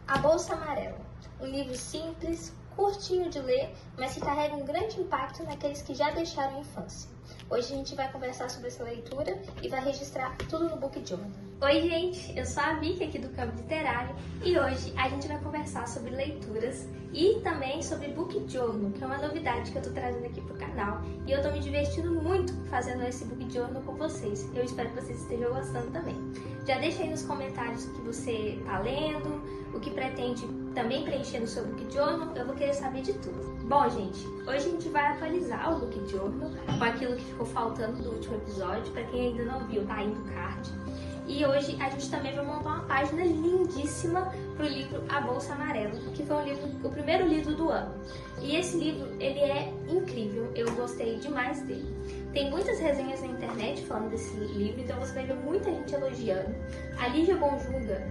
A Bolsa Amarela, um livro simples, curtinho de ler, mas que carrega um grande impacto naqueles que já deixaram a infância. Hoje a gente vai conversar sobre essa leitura e vai registrar tudo no Book Journal. Oi gente, eu sou a Vicky aqui do Campo Literário e hoje a gente vai conversar sobre leituras e também sobre Book Journal, que é uma novidade que eu tô trazendo aqui pro canal e eu tô me divertindo muito fazendo esse Book Journal com vocês. Eu espero que vocês estejam gostando também. Já deixa aí nos comentários o que você tá lendo, o que pretende também preencher no seu Book Journal, eu vou querer saber de tudo. Bom, gente, hoje a gente vai atualizar o Book Journal com aquilo que ficou faltando do último episódio. Para quem ainda não viu, tá aí no card. E hoje a gente também vai montar uma página lindíssima pro livro A Bolsa Amarela, que foi o primeiro livro do ano. E esse livro, ele é incrível, eu gostei demais dele. Tem muitas resenhas na internet falando desse livro, então você vai ver muita gente elogiando. A Lígia Bojunga,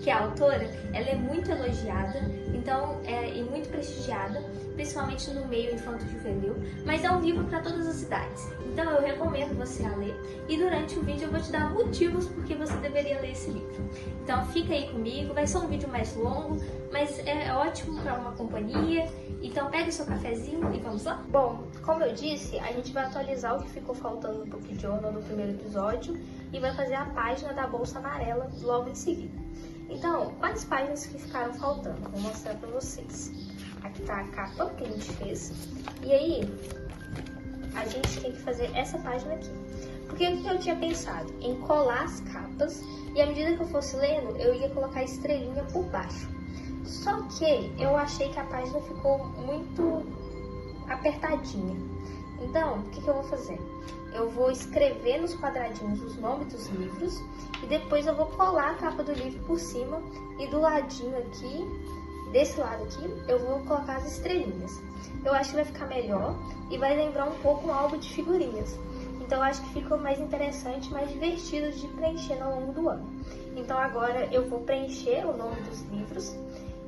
que é a autora, ela é muito elogiada, então e muito prestigiada, principalmente no meio infanto-juvenil, mas é um livro para todas as idades. Então eu recomendo você a ler e durante o vídeo eu vou te dar motivos porque você deveria ler esse livro. Então fica aí comigo, vai ser um vídeo mais longo, mas é ótimo para uma companhia. Então pega o seu cafezinho e vamos lá? Bom, como eu disse, a gente vai atualizar o que ficou faltando no Book Journal no primeiro episódio e vai fazer a página da Bolsa Amarela logo em seguida. Então, quais páginas que ficaram faltando? Vou mostrar para vocês. Aqui tá a capa que a gente fez. E aí, a gente tem que fazer essa página aqui. Porque o que eu tinha pensado? Em colar as capas e à medida que eu fosse lendo, eu ia colocar estrelinha por baixo. Só que eu achei que a página ficou muito apertadinha. Então, o que eu vou fazer? Eu vou escrever nos quadradinhos os nomes dos livros e depois eu vou colar a capa do livro por cima e do ladinho aqui, desse lado aqui, eu vou colocar as estrelinhas. Eu acho que vai ficar melhor e vai lembrar um pouco um álbum de figurinhas. Então eu acho que ficou mais interessante, mais divertido de preencher ao longo do ano. Então agora eu vou preencher o nome dos livros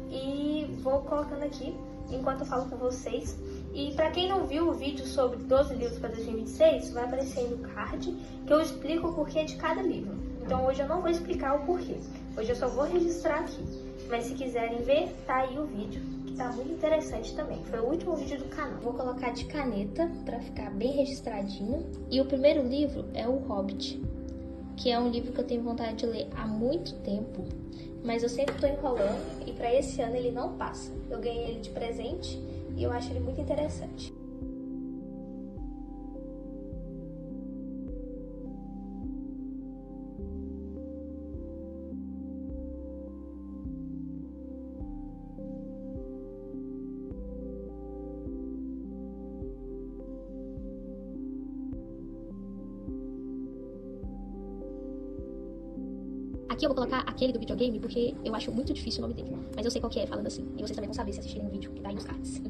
e vou colocando aqui enquanto eu falo com vocês. E para quem não viu o vídeo sobre 12 livros para 2026, vai aparecer aí no card que eu explico o porquê de cada livro. Então hoje eu não vou explicar o porquê, hoje eu só vou registrar aqui. Mas se quiserem ver, tá aí o vídeo, que tá muito interessante também. Foi o último vídeo do canal. Vou colocar de caneta para ficar bem registradinho. E o primeiro livro é O Hobbit, que é um livro que eu tenho vontade de ler há muito tempo, mas eu sempre tô enrolando e para esse ano ele não passa. Eu ganhei ele de presente e eu acho ele muito interessante. Aqui eu vou colocar aquele do videogame porque eu acho muito difícil o nome dele. Mas eu sei qual que é falando assim. E vocês também vão saber se assistirem o vídeo que tá aí nos cards.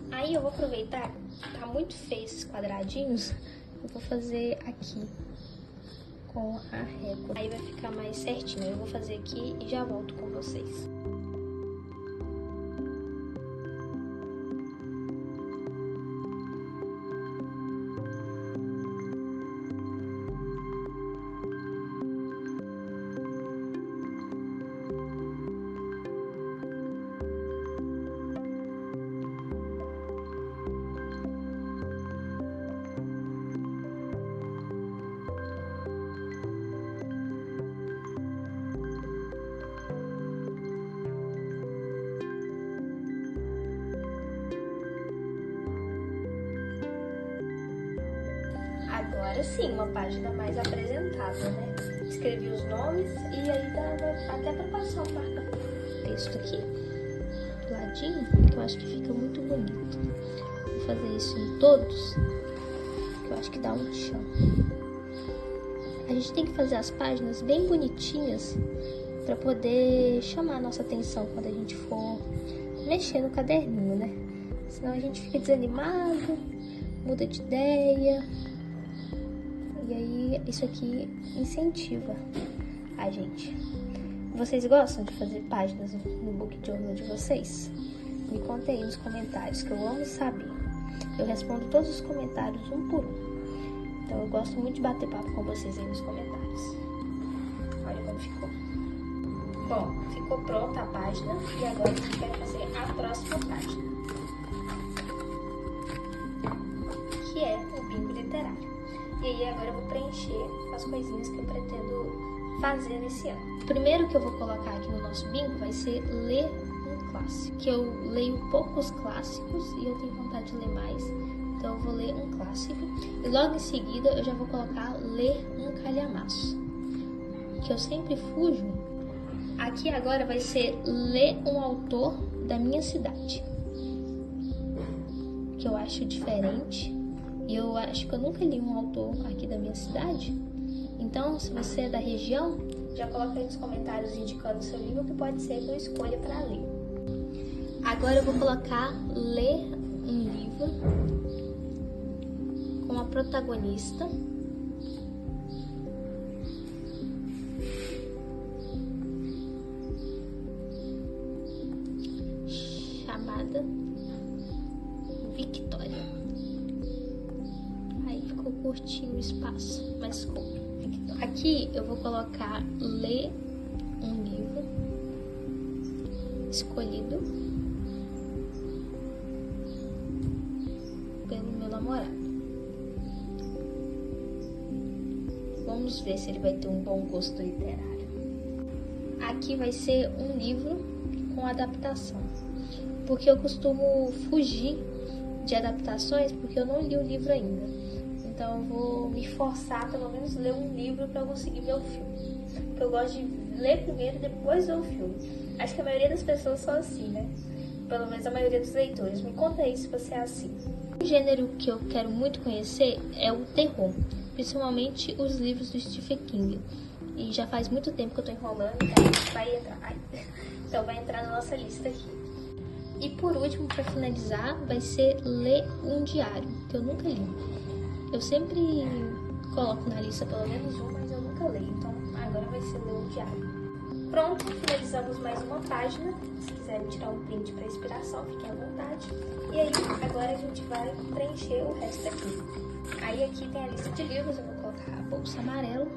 Aí eu vou aproveitar, tá muito feio esses quadradinhos, eu vou fazer aqui com a régua. Aí vai ficar mais certinho, eu vou fazer aqui e já volto com vocês. Agora sim, uma página mais apresentável, né? Escrevi os nomes e aí dá até pra passar o marca-texto aqui do ladinho, que eu acho que fica muito bonito. Vou fazer isso em todos, que eu acho que dá um chão. A gente tem que fazer as páginas bem bonitinhas para poder chamar a nossa atenção quando a gente for mexer no caderninho, né? Senão a gente fica desanimado, muda de ideia. E aí isso aqui incentiva a gente. Vocês gostam de fazer páginas no book journal de vocês? Me contem aí nos comentários, que eu amo saber. Eu respondo todos os comentários um por um. Então eu gosto muito de bater papo com vocês aí nos comentários. Olha como ficou. Bom, ficou pronta a página e agora a gente vai fazer a próxima página, que é o bingo literário. E aí agora eu vou preencher as coisinhas que eu pretendo fazer nesse ano. O primeiro que eu vou colocar aqui no nosso bingo vai ser ler um clássico, que eu leio poucos clássicos e eu tenho vontade de ler mais, então eu vou ler um clássico. E logo em seguida eu já vou colocar ler um calhamaço, que eu sempre fujo. Aqui agora vai ser ler um autor da minha cidade, que eu acho diferente. E eu acho que eu nunca li um autor aqui da minha cidade. Então, se você é da região, já coloca aí nos comentários indicando o seu livro, que pode ser que eu escolha para ler. Agora eu vou colocar ler um livro com a protagonista chamada Victoria. Aí ficou curtinho o espaço, mas ficou. Aqui eu vou colocar ler um livro escolhido pelo meu namorado. Vamos ver se ele vai ter um bom gosto literário. Aqui vai ser um livro com adaptação, porque eu costumo fugir de adaptações porque eu não li o livro ainda. Então eu vou me forçar a pelo menos ler um livro para eu conseguir ver o filme. Porque eu gosto de ler primeiro e depois ver o filme. Acho que a maioria das pessoas são assim, né? Pelo menos a maioria dos leitores. Me conta aí se você é assim. Um gênero que eu quero muito conhecer é o terror, principalmente os livros do Stephen King. E já faz muito tempo que eu tô enrolando, então a gente vai entrar. Então vai entrar na nossa lista aqui. E por último, para finalizar, vai ser ler um diário, que eu nunca li. Eu sempre coloco na lista pelo menos um, mas eu nunca leio. Então agora vai ser ler um diário. Pronto, finalizamos mais uma página. Se quiserem tirar um print para inspiração, fiquem à vontade. E aí, agora a gente vai preencher o resto aqui. Aí aqui tem a lista de livros, eu vou colocar a bolsa amarela,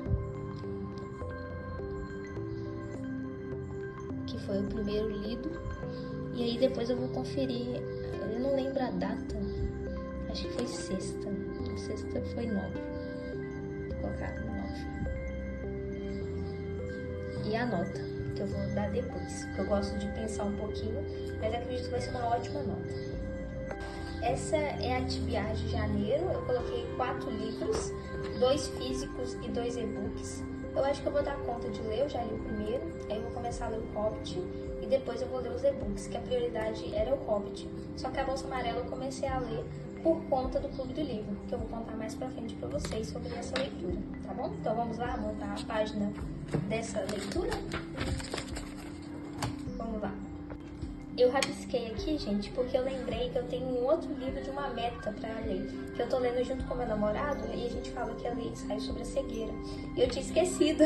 que foi o primeiro lido. E aí depois eu vou conferir, eu não lembro a data, acho que foi sexta. A sexta foi 9. Vou colocar 9. E a nota, que eu vou dar depois, porque eu gosto de pensar um pouquinho, mas acredito que vai ser uma ótima nota. Essa é a TBR de janeiro. Eu coloquei 4 livros, 2 físicos e 2 e-books. Eu acho que eu vou dar conta de ler, eu já li o primeiro, aí eu vou começar a ler o Hobbit e depois eu vou ler os e-books, que a prioridade era o Hobbit. Só que a Bolsa Amarela eu comecei a ler por conta do Clube do Livro, que eu vou contar mais pra frente pra vocês sobre essa leitura, tá bom? Então vamos lá montar a página dessa leitura? Vamos lá. Eu rabisquei aqui, gente, porque eu lembrei que eu tenho um outro livro de uma meta pra ler, que eu tô lendo junto com meu namorado, e a gente falou que ia ler ensaio sobre a cegueira. E eu tinha esquecido.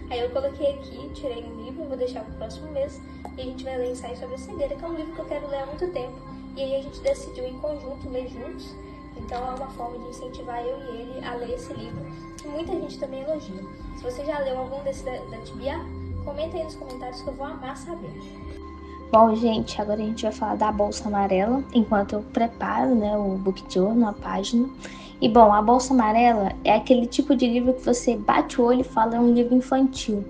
Aí eu coloquei aqui, tirei um livro, vou deixar pro próximo mês, e a gente vai ler ensaio sobre a cegueira, que é um livro que eu quero ler há muito tempo. E aí a gente decidiu em conjunto ler juntos. Então é uma forma de incentivar eu e ele a ler esse livro, que muita gente também elogia. Se você já leu algum desse da TBA, comenta aí nos comentários que eu vou amar saber. Bom, gente, agora a gente vai falar da Bolsa Amarela, enquanto eu preparo, né, o book journal, a página. E, bom, a Bolsa Amarela é aquele tipo de livro que você bate o olho e fala é um livro infantil.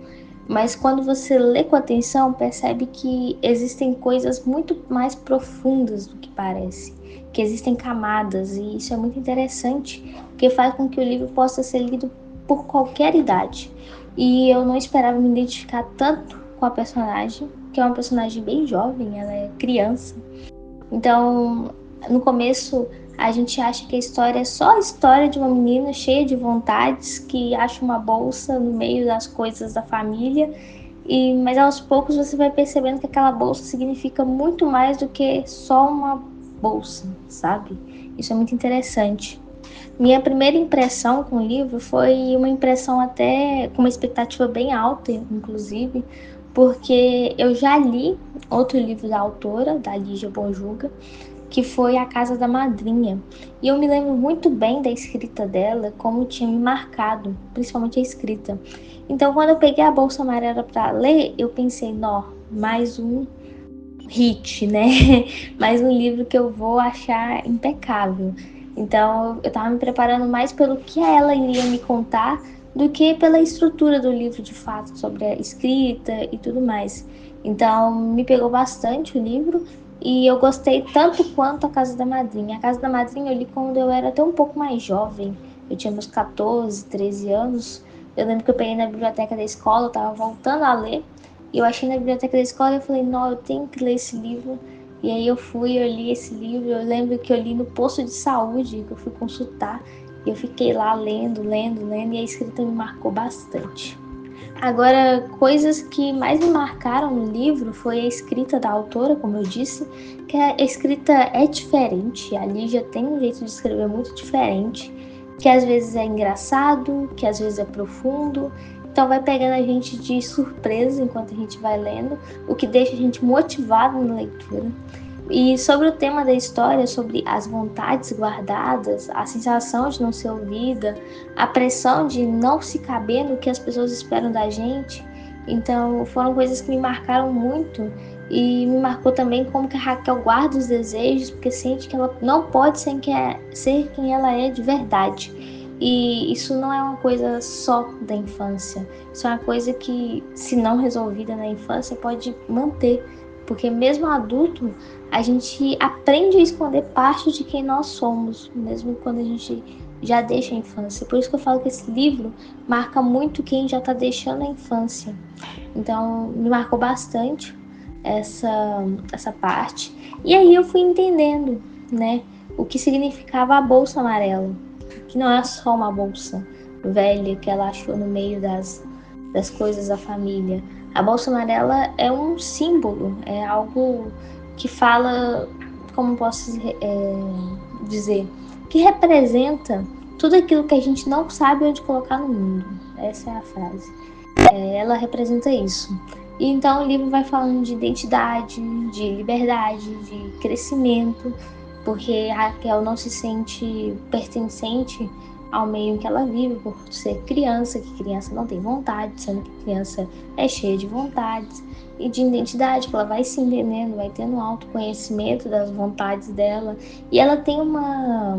Mas quando você lê com atenção, percebe que existem coisas muito mais profundas do que parece. Que existem camadas, e isso é muito interessante, porque faz com que o livro possa ser lido por qualquer idade. E eu não esperava me identificar tanto com a personagem, que é uma personagem bem jovem, ela é criança. Então, no começo, a gente acha que a história é só a história de uma menina cheia de vontades, que acha uma bolsa no meio das coisas da família, mas aos poucos você vai percebendo que aquela bolsa significa muito mais do que só uma bolsa, sabe? Isso é muito interessante. Minha primeira impressão com o livro foi uma impressão até com uma expectativa bem alta, inclusive, porque eu já li outro livro da autora, da Lígia Bonjuga, que foi A Casa da Madrinha. E eu me lembro muito bem da escrita dela, como tinha me marcado, principalmente a escrita. Então, quando eu peguei a Bolsa Amarela para ler, eu pensei, nó, mais um hit, né? Mais um livro que eu vou achar impecável. Então, eu estava me preparando mais pelo que ela iria me contar do que pela estrutura do livro, de fato, sobre a escrita e tudo mais. Então, me pegou bastante o livro e eu gostei tanto quanto A Casa da Madrinha. A Casa da Madrinha eu li quando eu era até um pouco mais jovem. Eu tinha meus 14, 13 anos. Eu lembro que eu peguei na biblioteca da escola, eu estava voltando a ler. E eu achei na biblioteca da escola e eu falei, não, eu tenho que ler esse livro. E aí eu li esse livro. Eu lembro que eu li no posto de saúde, que eu fui consultar. E eu fiquei lá lendo, e a escrita me marcou bastante. Agora, coisas que mais me marcaram no livro foi a escrita da autora, como eu disse, que a escrita é diferente. A Lígia tem um jeito de escrever muito diferente, que às vezes é engraçado, que às vezes é profundo. Então vai pegando a gente de surpresa enquanto a gente vai lendo, o que deixa a gente motivado na leitura. E sobre o tema da história, sobre as vontades guardadas, a sensação de não ser ouvida, a pressão de não se caber no que as pessoas esperam da gente. Então foram coisas que me marcaram muito e me marcou também como que a Raquel guarda os desejos, porque sente que ela não pode ser quem ela é de verdade. E isso não é uma coisa só da infância, isso é uma coisa que, se não resolvida na infância, pode manter. Porque mesmo adulto, a gente aprende a esconder parte de quem nós somos, mesmo quando a gente já deixa a infância. Por isso que eu falo que esse livro marca muito quem já está deixando a infância. Então, me marcou bastante essa parte. E aí eu fui entendendo, né, o que significava a Bolsa Amarela. Que não é só uma bolsa velha que ela achou no meio das coisas da família. A Bolsa Amarela é um símbolo, é algo que fala, como posso dizer, que representa tudo aquilo que a gente não sabe onde colocar no mundo. Essa é a frase. Ela representa isso. E então o livro vai falando de identidade, de liberdade, de crescimento, porque a Raquel não se sente pertencente ao meio em que ela vive por ser criança, que criança não tem vontade, sendo que criança é cheia de vontades e de identidade, que ela vai se entendendo, vai tendo um autoconhecimento das vontades dela. E ela tem uma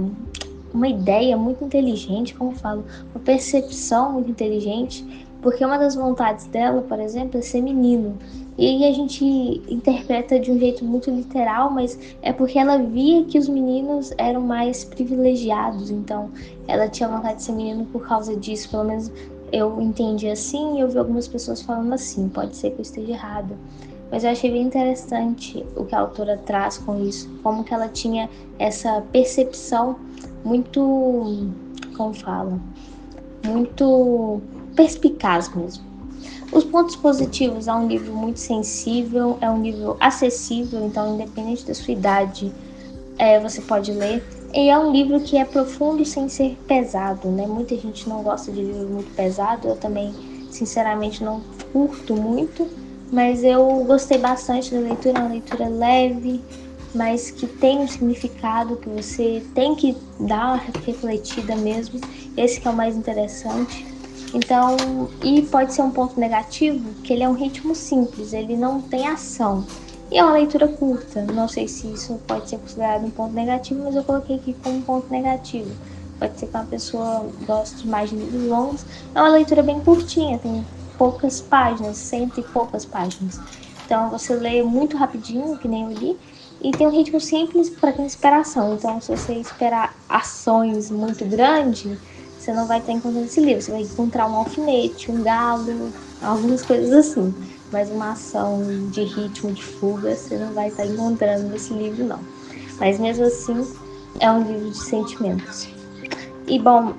ideia muito inteligente, como eu falo, uma percepção muito inteligente, porque uma das vontades dela, por exemplo, é ser menino. E aí a gente interpreta de um jeito muito literal, mas é porque ela via que os meninos eram mais privilegiados, então ela tinha vontade de ser menino por causa disso, pelo menos eu entendi assim e eu vi algumas pessoas falando assim, pode ser que eu esteja errada. Mas eu achei bem interessante o que a autora traz com isso, como que ela tinha essa percepção muito, como fala, muito perspicaz mesmo. Os pontos positivos: é um livro muito sensível, é um livro acessível, então independente da sua idade, você pode ler. E é um livro que é profundo sem ser pesado, né? Muita gente não gosta de livro muito pesado, eu também, sinceramente, não curto muito, mas eu gostei bastante da leitura, é uma leitura leve, mas que tem um significado, que você tem que dar uma refletida mesmo, esse que é o mais interessante. Então, e pode ser um ponto negativo, que ele é um ritmo simples, ele não tem ação. E é uma leitura curta, não sei se isso pode ser considerado um ponto negativo, mas eu coloquei aqui como um ponto negativo. Pode ser que uma pessoa goste mais de livros longos. É uma leitura bem curtinha, tem poucas páginas, 100 e poucas páginas. Então você lê muito rapidinho, que nem eu li, e tem um ritmo simples para ter inspiração. Então, se você esperar ações muito grandes, você não vai estar encontrando esse livro. Você vai encontrar um alfinete, um galo, algumas coisas assim. Mas uma ação de ritmo, de fuga, você não vai estar encontrando nesse livro, não. Mas mesmo assim, é um livro de sentimentos. E bom,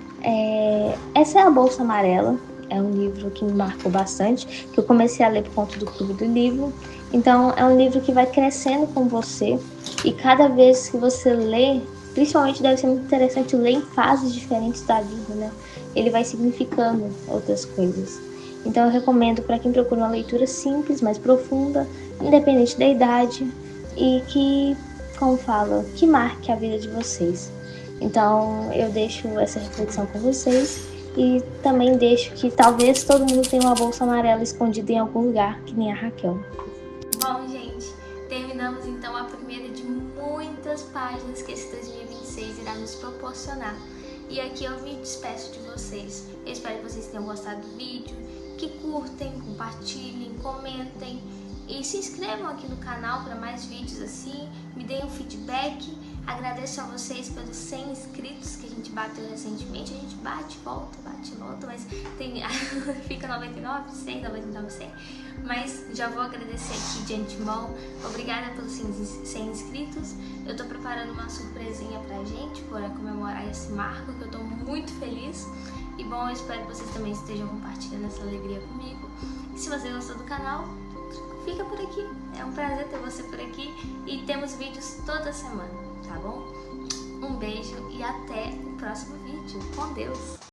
essa é a Bolsa Amarela. É um livro que me marcou bastante, que eu comecei a ler por conta do Clube do Livro. Então, é um livro que vai crescendo com você. E cada vez que você lê, Principalmente deve ser muito interessante ler em fases diferentes da vida, né? Ele vai significando outras coisas. Então eu recomendo para quem procura uma leitura simples, mais profunda, independente da idade e que, como fala, que marque a vida de vocês. Então eu deixo essa reflexão com vocês e também deixo que talvez todo mundo tenha uma bolsa amarela escondida em algum lugar, que nem a Raquel. Bom, gente, terminamos então a primeira de muitas páginas que esse 2026 irá nos proporcionar. E aqui eu me despeço de vocês. Eu espero que vocês tenham gostado do vídeo, que curtem, compartilhem, comentem e se inscrevam aqui no canal para mais vídeos assim, me deem um feedback. Agradeço a vocês pelos 100 inscritos que a gente bateu recentemente. A gente bate, volta, mas tem fica 99, 100, 99, 100. Mas já vou agradecer aqui de antemão. Obrigada pelos 100 inscritos. Eu tô preparando uma surpresinha pra gente para comemorar esse marco, que eu tô muito feliz. E bom, eu espero que vocês também estejam compartilhando essa alegria comigo. E se você gostou do canal, fica por aqui. É um prazer ter você por aqui e temos vídeos toda semana, tá bom? Um beijo e até o próximo vídeo. Com Deus!